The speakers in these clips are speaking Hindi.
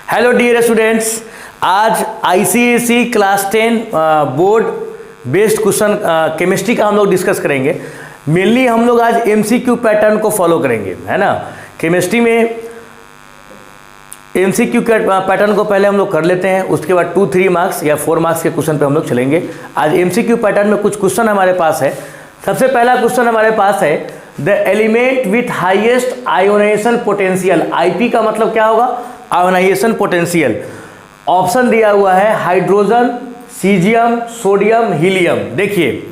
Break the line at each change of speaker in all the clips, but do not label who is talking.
हेलो डियर स्टूडेंट्स, आज ICSE class 10 board based question chemistry का हम लोग डिस्कस करेंगे। मेनली हम लोग आज एमसीक्यू पैटर्न को फॉलो करेंगे, है ना। केमिस्ट्री में एमसीक्यू पैटर्न को पहले हम लोग कर लेते हैं, उसके बाद 2-3 मार्क्स या 4 मार्क्स के क्वेश्चन पे हम लोग चलेंगे। आज एमसीक्यू पैटर्न में कुछ क्वेश्चन हमारे पास है। सबसे पहला क्वेश्चन हमारे पास है, the element with highest ionization potential. IP का मतलब क्या होगा? Ionization potential. ऑप्शन दिया हुआ है हाइड्रोजन, सीजियम, सोडियम, हीलियम। देखिए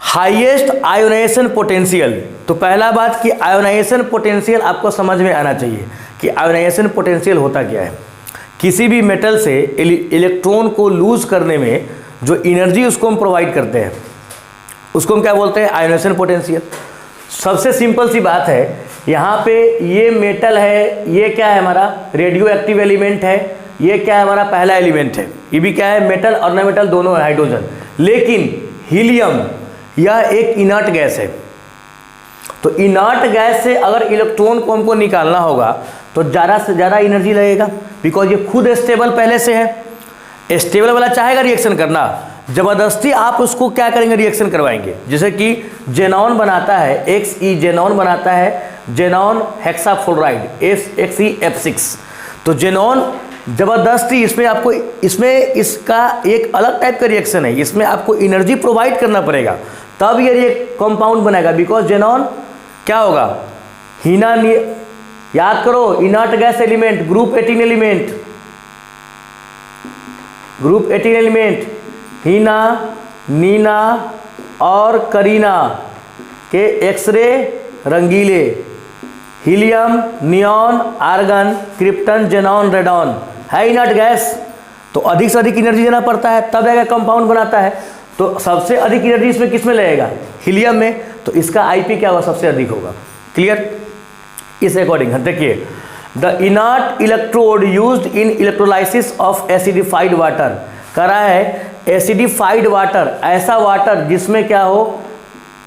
हाईएस्ट आयोनाइजेशन पोटेंशियल, तो पहला बात कि आयोनाइजेशन पोटेंशियल आपको समझ में आना चाहिए कि आयोनाइजेशन पोटेंशियल होता क्या है। किसी भी मेटल से इलेक्ट्रॉन को लूज करने में जो एनर्जी उसको हम प्रोवाइड करते हैं उसको हम क्या बोलते हैं? Ionization potential. सबसे सिंपल सी बात है, यहाँ पे ये मेटल है, ये क्या है हमारा? रेडियो एक्टिव एलिमेंट है। ये क्या है हमारा? पहला एलिमेंट है। ये भी क्या है? मेटल और नॉन मेटल दोनों है, हाइड्रोजन। लेकिन हीलियम यह एक इनर्ट गैस है। तो इनर्ट गैस से अगर इलेक्ट्रॉन को हमको निकालना होगा तो ज़्यादा से ज़्यादा एनर्जी लगेगा, बिकॉज ये खुद स्टेबल पहले से है। स्टेबल वाला चाहेगा रिएक्शन करना, जबरदस्ती आप उसको क्या करेंगे? रिएक्शन करवाएंगे। जैसे कि जेनॉन बनाता है, XE जेनॉन बनाता है, जेनॉन हेक्साफ्लोराइड XeF6। तो जेनॉन जबरदस्ती इसमें इसका एक अलग टाइप का रिएक्शन है, इसमें आपको एनर्जी प्रोवाइड करना पड़ेगा तब ये कंपाउंड बनेगा। बिकॉज जेनॉन क्या होगा? हीना, याद करो, inert gas element, group 18 element, group 18 element Heena, Neena और करीना के एक्सरे रंगीले, helium, neon, argon, krypton, xenon, radon है इनर्ट गैस। तो अधिक से अधिक एनर्जी देना पड़ता है तब एक कंपाउंड बनाता है। तो सबसे अधिक एनर्जी इसमें किस में लगेगा? हीलियम में। तो इसका आईपी क्या होगा? सबसे अधिक होगा। क्लियर? इस अकॉर्डिंग देखिए, the inert electrode used in electrolysis of acidified water. करा है एसिडिफाइड वाटर, ऐसा वाटर जिसमें क्या हो?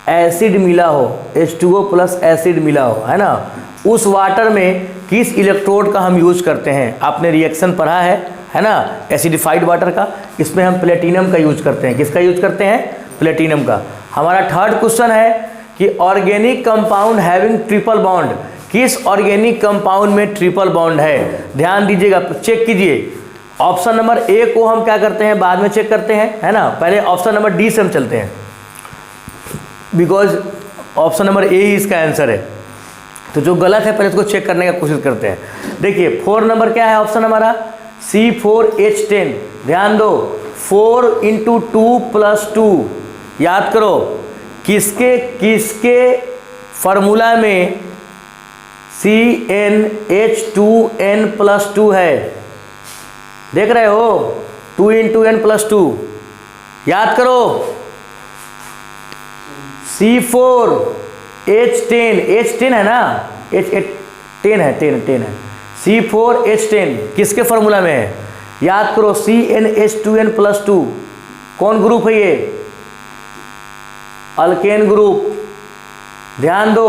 एसिड मिला हो, H2O प्लस एसिड मिला हो, है ना। उस वाटर में किस इलेक्ट्रोड का हम यूज करते हैं? आपने रिएक्शन पढ़ा है ना, एसिडिफाइड वाटर का। इसमें हम प्लेटिनम का यूज करते हैं। किसका यूज करते हैं? प्लेटिनम का। हमारा थर्ड क्वेश्चन है कि organic compound having triple bond. किस ऑर्गेनिक कंपाउंड में ट्रिपल बॉन्ड है? ध्यान दीजिएगा, चेक कीजिए। ऑप्शन नंबर ए को हम क्या करते हैं? बाद में चेक करते हैं, है ना। पहले ऑप्शन नंबर डी से हम चलते हैं, बिकॉज ऑप्शन नंबर ए ही इसका आंसर है। तो जो गलत है पहले इसको चेक करने का कोशिश करते हैं। देखिए 4 नंबर क्या है ऑप्शन हमारा? C4H10। ध्यान दो, 4 × 2 + 2। याद करो किसके फार्मूला में CnH2n+2 है? देख रहे हो? 2 × n+2। याद करो, C4H10, H10 है ना, H10 है, 10 है। C4H10 किसके फार्मूला में है? याद करो, CnH2n+2। कौन ग्रुप है ये? Alkane group. ध्यान दो,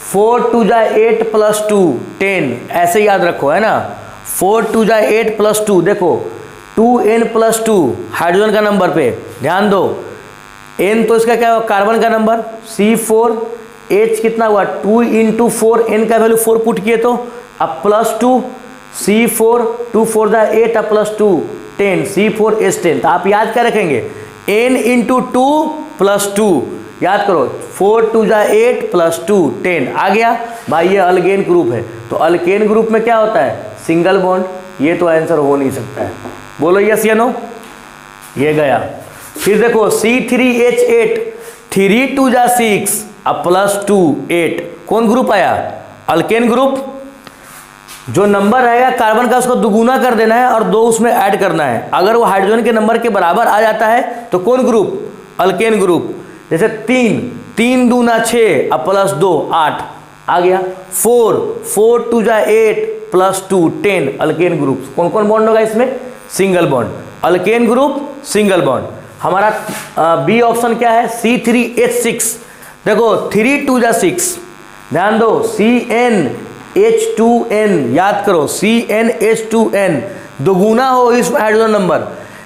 4 × 8 + 2 10, ऐसे याद रखो, है ना। 4 × 8 + 2, देखो 2n+2 हाइड्रोजन का नंबर पे ध्यान दो। n तो इसका क्या हुआ? कार्बन का नंबर। C4H कितना हुआ? 2 × 4, n का वैल्यू 4 पुट किए तो अब +2 C4, 2 × 4 = 8 + 2 10 C4H10। तो आप याद क्या रखेंगे? n × 2 + 2। याद करो, 4 × 8 + 2 10 आ गया भाई। ये अल्केन ग्रुप है। तो अल्केन ग्रुप में क्या होता है? Single bond. ये तो आंसर हो नहीं सकता है। बोलो यस या नो। ये गया। फिर देखो C3H8, 3 × 2 = 6 अब +2 8। कौन ग्रुप आया? Alkane group. जो नंबर रहेगा कार्बन का उसको दुगुना कर देना है और 2 उसमें ऐड करना है। अगर वो हाइड्रोजन के नंबर के बराबर आ जाता है तो कौन ग्रुप? Alkane group. जैसे 3 × 2 = 6 अब +2 8 आ गया। 4 × 2 = 8 + 2 10 अल्केन ग्रुप। कौन कौन बॉन्ड होगा इसमें? Single bond. Alkane group single bond. हमारा बी ऑप्शन क्या है? C3H6। देखो 3 × 2 = 6। ध्यान दो, CN CnH2n, याद करो CnH2n दोगुना हो इसमें हाइड्रोजन नंबर,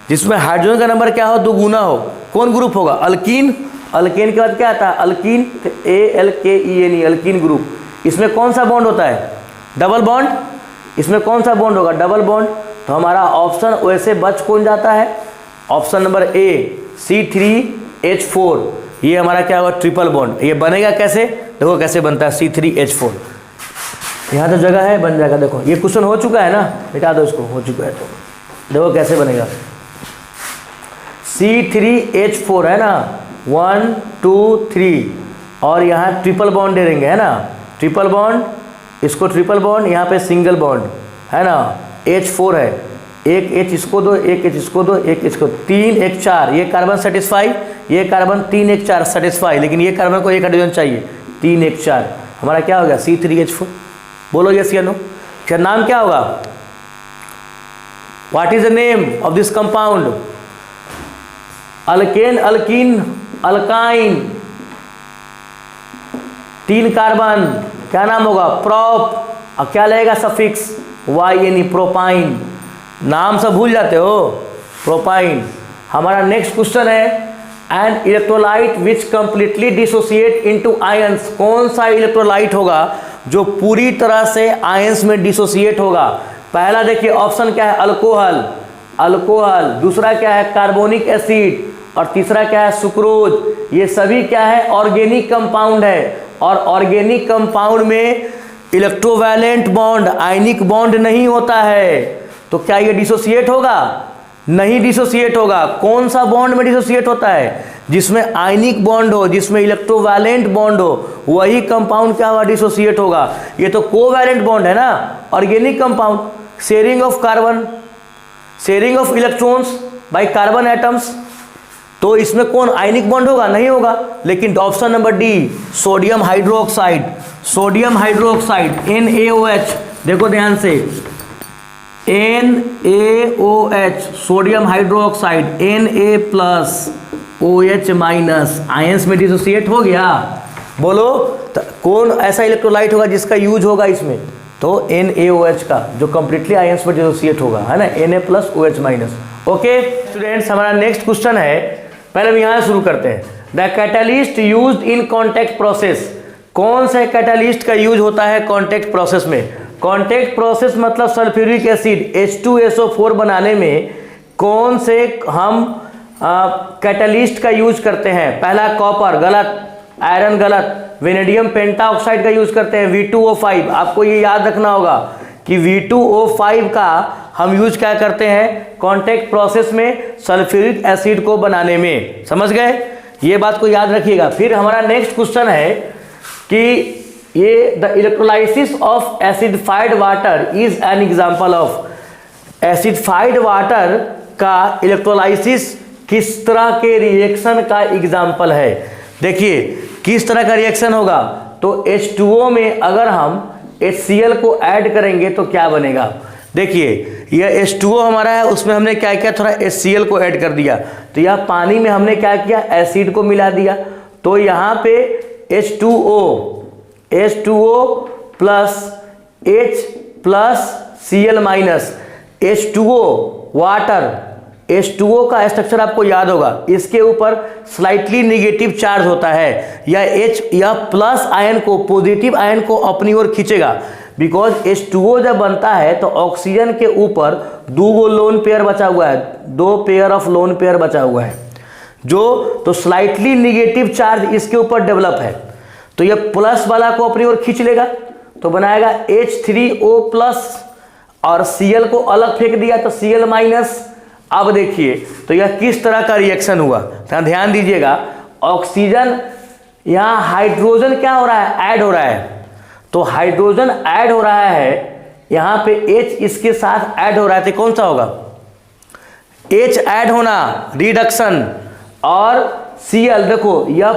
जिसमें हाइड्रोजन का नंबर क्या हो, दोगुना हो, कौन ग्रुप होगा, अल्कीन। अल्केन के बाद क्या आता है, अल्कीन, ALKENE, अल्कीन ग्रुप। इसमें कौन सा बॉन्ड होता है, डबल बॉन्ड। इसमें कौन सा बॉन्ड होगा, डबल बॉन्ड। तो हमारा ऑप्शन वैसे बच कौन जाता है, ऑप्शन नंबर ए C3H4, ये हमारा क्या होगा, ट्रिपल बॉन्ड। ये बनेगा कैसे, देखो कैसे बनता है C3H4। यहाँ तो जगह है, बन जाएगा। देखो ये क्वेश्चन हो चुका है ना, मिटा दो इसको, हो चुका है। तो देखो कैसे बनेगा, C3H4 है ना, 1 2 3, और यहाँ ट्रिपल बॉन्ड दे देंगे, है ना, ट्रिपल बॉन्ड, इसको ट्रिपल बॉन्ड, यहाँ पे सिंगल बॉन्ड, है ना, H4 है, एक H इसको दो, एक H इसको दो, एक H को, 3 1 4, ये कार्बन सेटिस्फाई, ये कार्बन 3 1 4 सेटिस्फाई, लेकिन ये कार्बन को एक हाइड्रोजन चाहिए, 3 1 4, हमारा क्या हो गया, C3H4। बोलो यस या नो। क्या नाम क्या होगा, what is the name of this compound, alkane, alkyne, alkyne, 3 carbon, क्या नाम होगा, प्रोप, और क्या लगेगा सफिक्स YNE, प्रोपाइन। नाम सब भूल जाते हो, प्रोपाइन। हमारा नेक्स्ट क्वेश्चन है, an electrolyte which completely dissociate into ions, कौन सा इलेक्ट्रोलाइट होगा जो पूरी तरह से आयंस में डिसोसिएट होगा। पहला देखिए ऑप्शन क्या है, अल्कोहल, अल्कोहल, दूसरा क्या है, कार्बोनिक एसिड, और तीसरा क्या है, सुक्रोज। ये सभी क्या है, ऑर्गेनिक कंपाउंड है, और ऑर्गेनिक कंपाउंड में इलेक्ट्रोवैलेंट बॉन्ड, आयनिक बॉन्ड नहीं होता है। तो क्या ये डिसोसिएट होगा, नहीं डिसोसिएट होगा। कौन सा बॉन्ड में डिसोसिएट होता है, जिसमें आयनिक बॉन्ड हो, जिसमें इलेक्ट्रोवैलेंट बॉन्ड हो, वही कंपाउंड क्या होगा, डिसोसिएट होगा। ये तो कोवैलेंट बॉन्ड है ना, organic compound, sharing of carbon, sharing of electrons by carbon atoms. तो इसमें कौन आयनिक बॉन्ड होगा, नहीं होगा। लेकिन option number D, sodium hydroxide, sodium hydroxide NaOH, देखो ध्यान से, NaOH, sodium hydroxide, Na+OH- ions में डिसोसिएट हो गया। बोलो कौन ऐसा इलेक्ट्रोलाइट होगा जिसका यूज होगा इसमें, तो NaOH का, जो कंप्लीटली आयंस में डिसोसिएट होगा, है ना, Na+OH-। ओके स्टूडेंट्स, हमारा नेक्स्ट क्वेश्चन है, पहले हम यहाँ शुरू करते हैं। The catalyst used in contact process, कौन से कैटलिस्ट का यूज होता है कॉन्टैक्ट प्रोसेस में। कॉन्टैक्ट प्रोसेस मतलब सल्फ्यूरिक एसिड H2SO4 बनाने में कौन से हम कैटलिस्ट का यूज करते हैं। पहला कॉपर, गलत, आयरन गलत, वेनेडियम पेंटाऑक्साइड का यूज करते हैं V2O5। आपको ये याद रखना होगा कि V2O5 का हम यूज क्या करते हैं कॉन्टैक्ट प्रोसेस में, सल्फ्यूरिक एसिड को बनाने में। समझ गए, ये बात को याद रखिएगा। फिर हमारा नेक्स्ट क्वेश्चन है कि ये the electrolysis of acidified water is an example of. Acidified water का इलेक्ट्रोलाइसिस किस तरह के रिएक्शन का एग्जांपल है। देखिए किस तरह का रिएक्शन होगा, तो H2O में अगर हम HCl को ऐड करेंगे तो क्या बनेगा। देखिए यह H2O हमारा है, उसमें हमने क्या किया, थोड़ा HCl को ऐड कर दिया, तो यह पानी में हमने क्या किया, एसिड को मिला दिया। तो यहाँ पे H2O plus H plus Cl minus, H2O water, H2O का स्ट्रक्चर आपको याद होगा, इसके ऊपर स्लाइटली निगेटिव चार्ज होता है। यह प्लस आयन को, पॉजिटिव आयन को अपनी ओर खींचेगा, बिकॉज H2O जब बनता है तो ऑक्सीजन के ऊपर 2 लोन पेयर बचा हुआ है, 2 पेयर ऑफ लोन पेयर बचा हुआ है, जो तो स्लाइटली निगेटिव चार्ज इसके ऊपर डेवलप है। तो यह प्लस वाला को अपनी ओर खींच लेगा, तो बनाएगा H3O प्लस, और Cl को अलग फेंक दिया तो Cl माइनस। अब देखिए तो यह किस तरह का रिएक्शन हुआ, तो ध्यान दीजिएगा, ऑक्सीजन, यहाँ हाइड्रोजन क्या हो रहा है, ऐड हो रहा है। तो हाइड्रोजन ऐड हो रहा है, यहाँ पे H इसके साथ ऐड हो रहा है, तो कौन सा होगा, H ऐड होना, रिडक्शन, और Cl देखो यह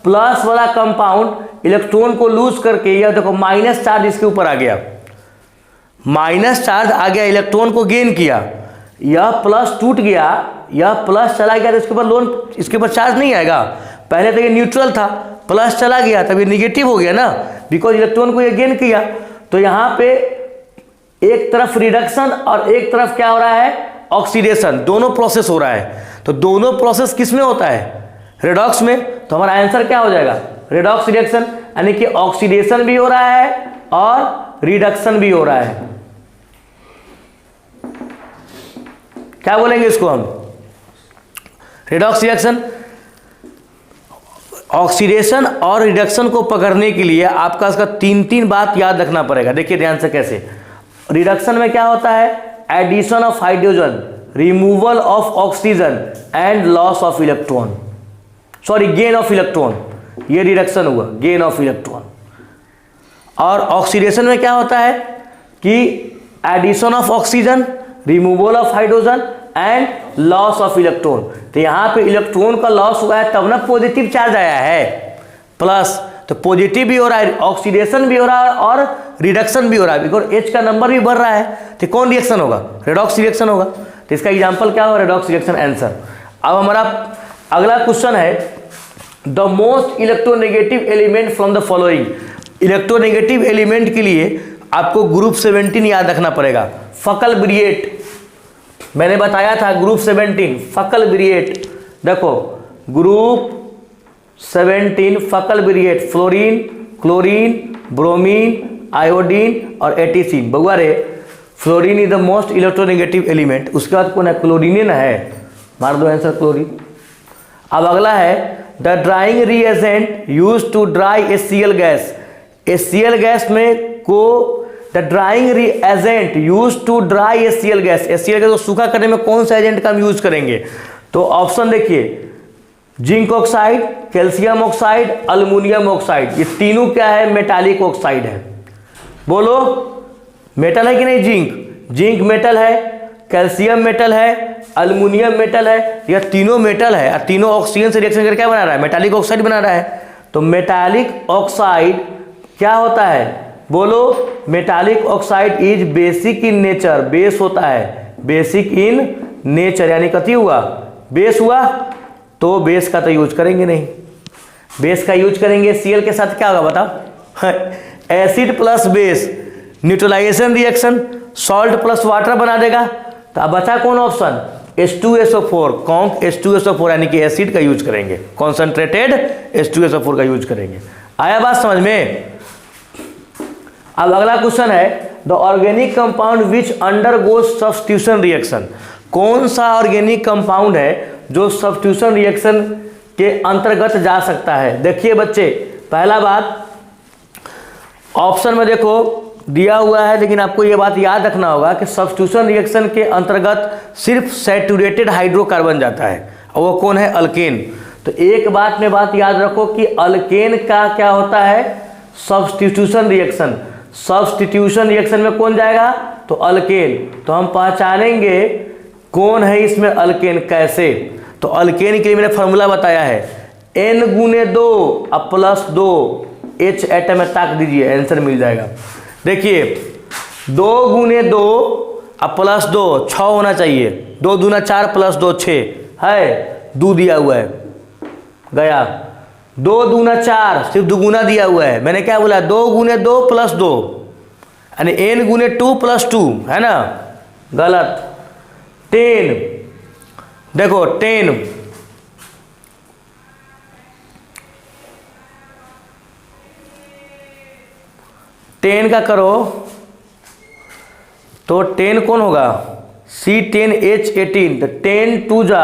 प्लस वाला कंपाउंड इलेक्ट्रॉन को लूज करके, यह देखो माइनस चार्ज इसके ऊपर आ गया, माइनस चार्ज आ गया, इलेक्ट्रॉन को गेन किया, यह प्लस टूट गया, यह प्लस चला गया, तो इसके ऊपर लोन, इसके ऊपर चार्ज नहीं आएगा। पहले तो ये न्यूट्रल था, प्लस चला गया तब ये निगेटिव हो गया ना, बिकॉज इलेक्ट्रॉन को ये गेन किया। तो यहाँ पे एक तरफ रिडक्शन और एक तरफ क्या हो रहा है, ऑक्सीडेशन, दोनों प्रोसेस हो रहा है। तो दोनों प्रोसेस किस में होता है, रेडॉक्स में। तो हमारा आंसर क्या हो जाएगा, रेडॉक्स रिएक्शन, यानी कि ऑक्सीडेशन भी हो रहा है और रिडक्शन भी हो रहा है। क्या बोलेंगे इसको हम, रेडॉक्स रिएक्शन। ऑक्सीडेशन और रिडक्शन को पकड़ने के लिए आपका इसका तीन बात याद रखना पड़ेगा। देखिए ध्यान से कैसे। रिडक्शन में क्या होता है, addition of hydrogen, removal of oxygen and loss of electron, sorry gain of electron, ये रिडक्शन हुआ, गेन ऑफ इलेक्ट्रॉन। और ऑक्सीडेशन में क्या होता है कि addition of oxygen, removal of hydrogen and loss of electron. तो यहाँ पे इलेक्ट्रॉन का लॉस हुआ है तब ना पॉजिटिव चार्ज आया है, प्लस, तो पॉजिटिव भी हो रहा है, ऑक्सीडेशन भी हो रहा है और रिडक्शन भी हो रहा है, बिकॉज H का नंबर भी बढ़ रहा है। तो कौन रिएक्शन होगा, रेडॉक्स रिएक्शन होगा। तो इसका एग्जांपल क्या होगा, रेडॉक्स रिएक्शन, आंसर। अब हमारा अगला क्वेश्चन है, the most electronegative element from the following. Electronegative element के लिए आपको ग्रुप 17 याद रखना पड़ेगा। फकल ब्रिएट, मैंने बताया था ग्रुप 17 फकल ब्रिएट। देखो ग्रुप 17 फकल ब्रिएट, फ्लोरीन, क्लोरीन, ब्रोमीन, आयोडीन और एटीसीन। बउआ रे, fluorine is the most electronegative element. उसके बाद कौन है, क्लोरीन है, मार दो आंसर क्लोरीन। अब अगला है, the drying reagent use to dry HCl gas. HCl gas में को the drying reagent use to dry HCl gas, HCl gas को सूखा करने में कौन सा एजेंट का हम यूज करेंगे। तो ऑप्शन देखिए, zinc oxide, calcium oxide, aluminium oxide. ये तीनों क्या है, मेटालिक ऑक्साइड है। बोलो मेटल है कि नहीं, जिंक, जिंक मेटल है, कैल्शियम मेटल है, अल्युमिनियम मेटल है, यह तीनों मेटल है और तीनों ऑक्सीजन से रिएक्शन करके क्या बना रहा है, मेटालिक ऑक्साइड बना रहा है। तो मेटालिक ऑक्साइड क्या होता है, बोलो, metallic oxide is basic in nature, base होता है, बेसिक इन नेचर, यानी कथी हुआ, बेस हुआ। तो बेस का तो यूज करेंगे नहीं, बेस का यूज करेंगे Cl के साथ क्या होगा बताओ, acid plus base, neutralization reaction, salt plus water बना देगा। तो अब बचा कौन ऑप्शन, H2SO4, कॉन्क H2SO4, यानी कि एसिड का यूज करेंगे, कॉन्सेंट्रेटेड H2SO4 का यूज करेंगे। आया बात समझ में। अब अगला क्वेश्चन है, the organic compound which undergoes substitution reaction. कौन सा ऑर्गेनिक कंपाउंड है जो सब्स्टिट्यूशन रिएक्शन के अंतर्गत जा सकता है। देखिए बच्चे, पहला बात, ऑप्शन में देखो दिया हुआ है, लेकिन आपको यह बात याद रखना होगा कि सब्स्टिट्यूशन रिएक्शन के अंतर्गत सिर्फ सैचुरेटेड हाइड्रोकार्बन जाता है, और वो कौन है, अल्केन। तो एक बात में बात याद रखो कि अल्केन का क्या होता है, सब्स्टिट्यूशन रिएक्शन। सब्स्टिट्यूशन रिएक्शन में कौन जाएगा, तो अल्केन। तो हम पहचानेंगे कौन है इसमें अल्केन, कैसे। तो अल्केन के लिए मैंने फॉर्मूला बताया है, N गुने 2 अब प्लस 2 H एटम में ताक दीजिए, आंसर मिल जाएगा। देखिए 2 गुने 2 अब प्लस 2, 6 होना चाहिए, 2 दूना 4 प्लस 2 6 है, 2 दिया हुआ है, गया। 2 दूना 4, सिर्फ दुगुना दिया हुआ है। मैंने क्या बोला, 2 गुने 2 प्लस 2, यानी N गुने 2 प्लस 2, है ना, गलत। 10, देखो 10, का करो तो 10 कौन होगा, C10H18। तो 10 2 जा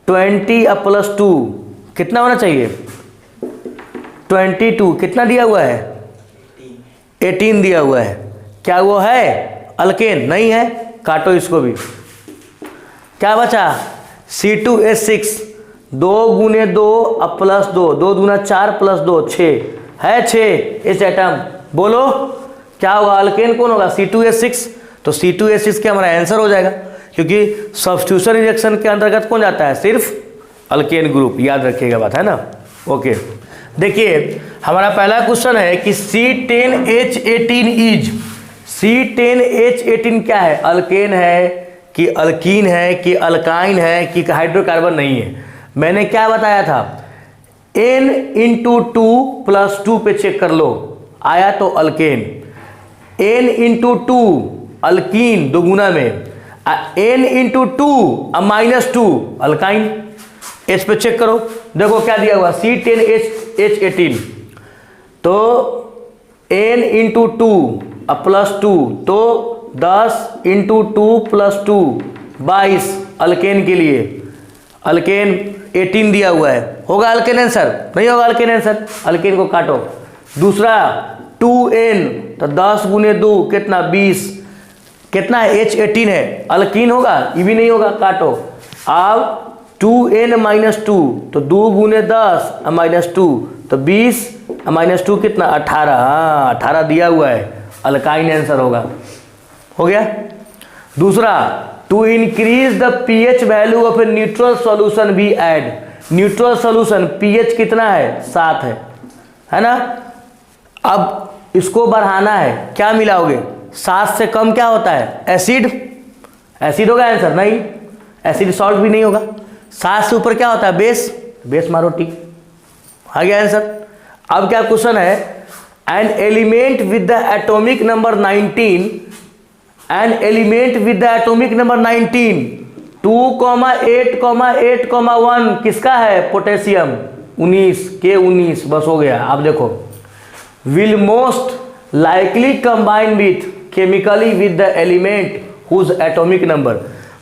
20 अब प्लस 2 कितना होना चाहिए, 22। कितना दिया हुआ है, 18 दिया हुआ है। क्या वो है अल्केन, नहीं है, काटो इसको भी। क्या बचा, C2H6, 2 गुने 2 अब प्लस 2, 2 दूना 4 प्लस 2 6 है, 6 H एटम। बोलो क्या होगा, अल्केन कौन होगा, C2H6। तो C2H6 का हमारा आंसर हो जाएगा, क्योंकि सब्स्टिट्यूशन रिएक्शन के अंतर्गत कौन जाता है, सिर्फ अल्केन ग्रुप, याद रखिएगा बात, है ना। ओके, देखिए हमारा पहला क्वेश्चन है कि C10H18 इज, C10H18 क्या है, अल्केन है कि अल्कीन है कि अल्काइन है कि हाइड्रोकार्बन नहीं है। मैंने क्या बताया था, N × 2 + 2 पे चेक कर लो, आया तो alkane. N into two alkyne दो गुना में, N into two -2 alkyne. H पे चेक करो, देखो क्या दिया हुआ C10H18, तो N इंटू टू +2, तो 10 इंटू 2 + 2 22 अल्केन के लिए। अल्केन 18 दिया हुआ है, होगा अल्केन आंसर? नहीं होगा अल्केन आंसर, अल्केन को काटो। दूसरा 2N, तो 10 गुने 2 कितना 20, कितना है H18 है, अल्कीन होगा? ये भी नहीं होगा, काटो। अब 2N -2, तो 2 गुने 10 -2, तो 20 -2 कितना 18, हाँ 18 दिया हुआ है, अल्काइन आंसर होगा। हो गया। दूसरा, to increase the pH value of a neutral solution be add. Neutral solution pH कितना है 7 है ना। अब इसको बढ़ाना है, क्या मिलाओगे? 7 से कम क्या होता है? एसिड। एसिड होगा आंसर? नहीं, एसिड सॉल्ट भी नहीं होगा। 7 से ऊपर क्या होता है? बेस। बेस मारो, टिक, आ गया आंसर। अब क्या क्वेश्चन है, an element with the atomic number 19, an element with the atomic number 19 2,8,8,1 किसका है? पोटेशियम 19, K19, बस हो गया। अब देखो, will most likely combine with chemically with the element whose atomic number.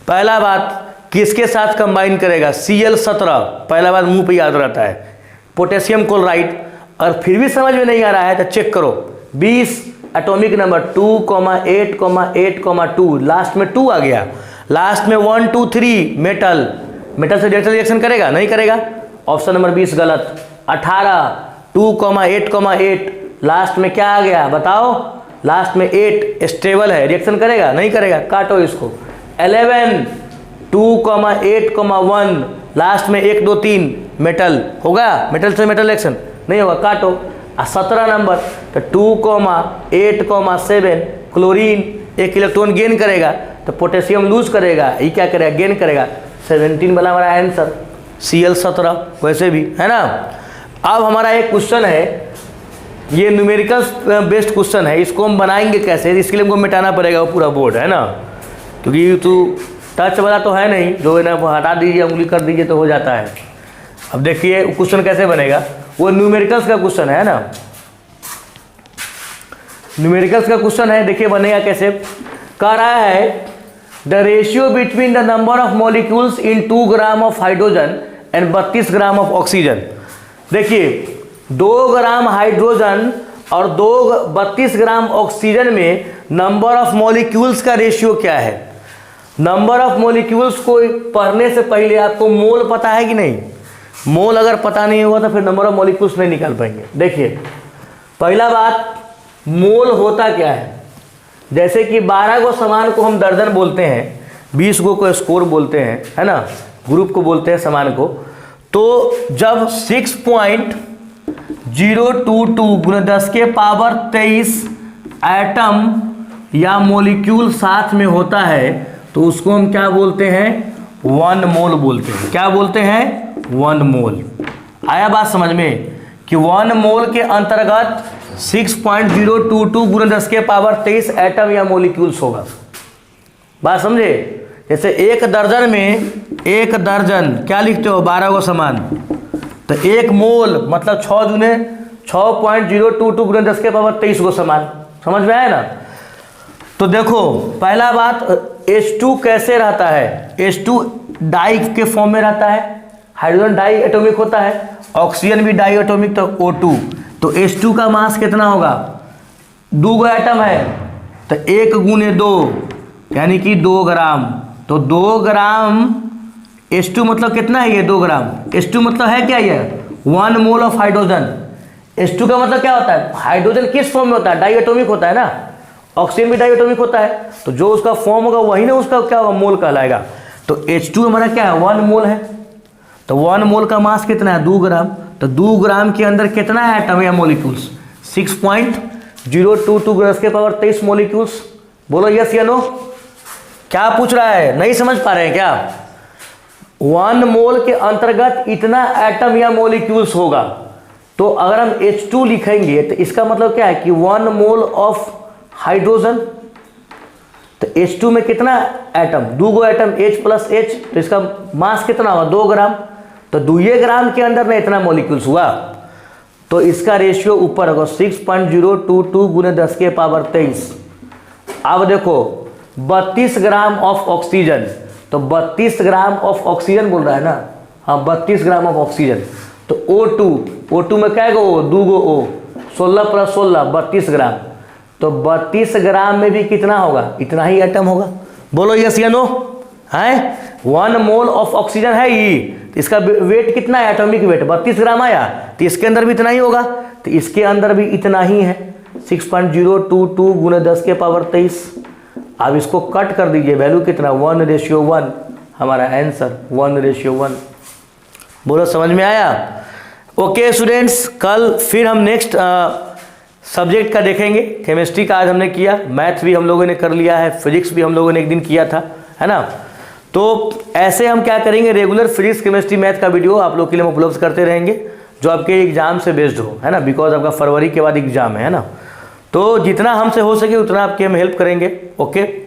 पहला बात, किसके साथ कंबाइन करेगा? Cl17, पहला बात मुंह पे याद रहता है, पोटेशियम क्लोराइड। और फिर भी समझ में नहीं आ रहा है तो चेक करो, 20 एटॉमिक नंबर 2,8,8,2, लास्ट में 2 आ गया, लास्ट में 1 2 3 मेटल। मेटल से डेल्टा रिएक्शन करेगा? नहीं करेगा, ऑप्शन नंबर 20 गलत। 18 2,8,8, लास्ट में क्या आ गया बताओ? लास्ट में 8 स्टेबल है, रिएक्शन करेगा? नहीं करेगा, काटो इसको। 11 2,8,1, लास्ट में 1 2 3 मेटल, होगा? मेटल से मेटल रिएक्शन नहीं होगा, काटो। 17 नंबर, तो 2,8,7 क्लोरीन, 1 इलेक्ट्रॉन गेन करेगा, तो पोटेशियम लूज करेगा, ये क्या करेगा? गेन करेगा। 17 वाला हमारा आंसर Cl17, वैसे भी है ना। अब हमारा एक क्वेश्चन है, ये न्यूमेरिकल बेस्ड क्वेश्चन है, इसको हम बनाएंगे कैसे? इसके लिए हमको मिटाना पड़ेगा वो पूरा बोर्ड, है ना, क्योंकि तो टच वाला तो है नहीं, जो है ना वो हटा दीजिए, उंगली कर दीजिए तो हो जाता है। अब देखिए क्वेश्चन कैसे बनेगा, वो न्यूमेरिकल्स का क्वेश्चन है ना, न्यूमेरिकल्स का क्वेश्चन है। देखिए बनेगा कैसे, कह रहा है the ratio between the number of molecules in 2 gram of hydrogen and 32 gram of oxygen. देखिए 2 ग्राम हाइड्रोजन और 32 ग्राम ऑक्सीजन में नंबर ऑफ मॉलिक्यूल्स का रेशियो क्या है? नंबर ऑफ मॉलिक्यूल्स को पढ़ने से पहले आपको मोल पता है कि नहीं? मोल अगर पता नहीं होगा तो फिर नंबर ऑफ मॉलिक्यूल्स नहीं निकाल पाएंगे। देखिए पहला बात, मोल होता क्या है? जैसे कि 12 गो सामान को हम दर्जन बोलते हैं, 20 गो को स्कोर बोलते हैं, है ना, ग्रुप को बोलते हैं सामान को। तो जब 6.022 × 10⁻23 एटम या मॉलिक्यूल साथ में होता है तो उसको हम क्या बोलते हैं? 1 मोल बोलते हैं। क्या बोलते हैं? 1 मोल। आया बात समझ में कि 1 मोल के अंतर्गत 6.022 × 10⁻23 एटम या मॉलिक्यूल्स होगा। बात समझे? जैसे एक दर्जन में, एक दर्जन क्या लिखते हो? 12 गो सामान, तो 1 मोल मतलब 6.022 × 10⁻23 गो सामान। समझ में आया ना? तो देखो पहला बात, H2 कैसे रहता है? H2 डाई के फॉर्म में रहता है, हाइड्रोजन डाई एटॉमिक होता है, ऑक्सीजन भी डाई एटॉमिक, तो O2। तो H2 का मास कितना होगा? 2 गो एटम है तो 1 गुने 2 यानी कि 2 ग्राम। तो 2 ग्राम H2 मतलब कितना है? ये 2 ग्राम। H2 मतलब है क्या? ये 1 मोल ऑफ हाइड्रोजन। H2 का मतलब क्या होता है? हाइड्रोजन किस फॉर्म में होता है? डाई एटॉमिक होता है ना, ऑक्सीजन भी डाई एटॉमिक होता है, तो जो उसका फॉर्म होगा वही ना उसका क्या होगा? मोल कहलाएगा। तो H2 हमारा क्या है? 1 मोल है। तो 1 मोल का मास कितना है? 2 ग्राम। तो 2 ग्राम के अंदर कितना है एटम या मॉलिक्यूल्स? 6.022 × 10⁻23 मॉलिक्यूल्स। बोलो यस या नो? क्या पूछ रहा है? नहीं समझ पा रहे हैं क्या? 1 मोल के अंतर्गत इतना एटम या मॉलिक्यूल्स होगा। तो अगर हम H2 लिखेंगे तो इसका मतलब क्या है कि 1 मोल ऑफ हाइड्रोजन। तो H2 में कितना एटम, 2 गो एटम H प्लस H, तो इसका मास कितना हुआ 2 ग्राम। तो 2 ग्राम के अंदर में इतना मॉलिक्यूल्स हुआ, तो इसका रेशियो ऊपर होगा 6.022 गुने 10 के पावर 23। अब देखो 32 ग्राम ऑफ ऑक्सीजन, तो 32 ग्राम ऑफ ऑक्सीजन बोल रहा है ना, हाँ 32 ग्राम ऑफ ऑक्सीजन। तो O2 में क्या गो 2 गो O, 16 प्लस 16 32 ग्राम। तो 32 ग्राम में भी कितना होगा, इतना ही एटम होगा। बोलो यस या नो है। 1 मोल ऑफ ऑक्सीजन है ये, इसका वेट कितना है, एटॉमिक वेट 32 ग्राम आया, तो इसके अंदर भी इतना ही होगा। तो इसके अंदर भी इतना ही है 6.022 गुने 10 के पावर 23। अब इसको कट कर दीजिए, वैल्यू कितना 1:1, हमारा आंसर 1:1। बोलो समझ में आया। ओके स्टूडेंट्स, कल फिर हम नेक्स्ट सब्जेक्ट का देखेंगे। केमिस्ट्री का आज हमने किया, मैथ भी हम लोगों ने कर लिया है, फिजिक्स भी हम लोगों ने एक दिन किया था, है ना। तो ऐसे हम क्या करेंगे, रेगुलर फिजिक्स केमिस्ट्री मैथ का वीडियो आप लोग के लिए हम उपलब्ध करते रहेंगे, जो आपके एग्जाम से बेस्ड हो, है ना, बिकॉज आपका फरवरी के बाद एग्जाम है ना। तो जितना हमसे हो सके उतना आपकी हम हेल्प करेंगे। ओके।